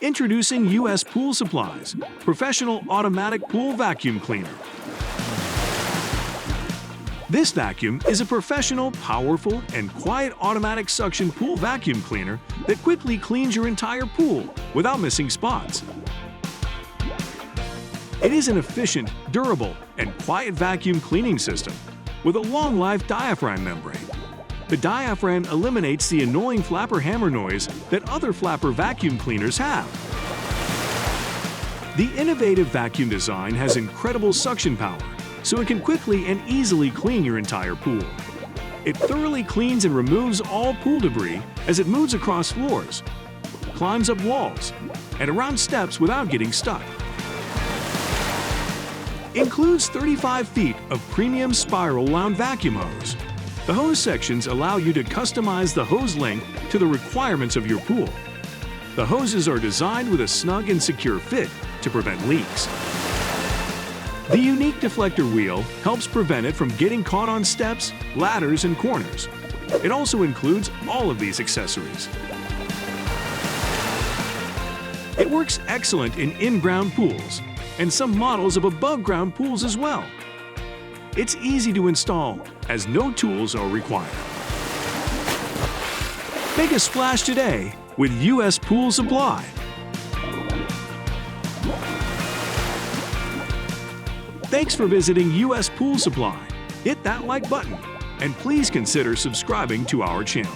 Introducing U.S. Pool Supplies Professional Automatic Pool Vacuum Cleaner. This vacuum is a professional, powerful, and quiet automatic suction pool vacuum cleaner that quickly cleans your entire pool without missing spots. It is an efficient, durable, and quiet vacuum cleaning system with a long-life diaphragm membrane. The diaphragm eliminates the annoying flapper hammer noise that other flapper vacuum cleaners have. The innovative vacuum design has incredible suction power, so it can quickly and easily clean your entire pool. It thoroughly cleans and removes all pool debris as it moves across floors, climbs up walls, and around steps without getting stuck. Includes 35 feet of premium spiral-wound vacuum hose. The hose sections allow you to customize the hose length to the requirements of your pool. The hoses are designed with a snug and secure fit to prevent leaks. The unique deflector wheel helps prevent it from getting caught on steps, ladders, and corners. It also includes all of these accessories. It works excellent in in-ground pools and some models of above-ground pools as well. It's easy to install, as no tools are required. Make a splash today with U.S. Pool Supply. Thanks for visiting U.S. Pool Supply. Hit that like button, and please consider subscribing to our channel.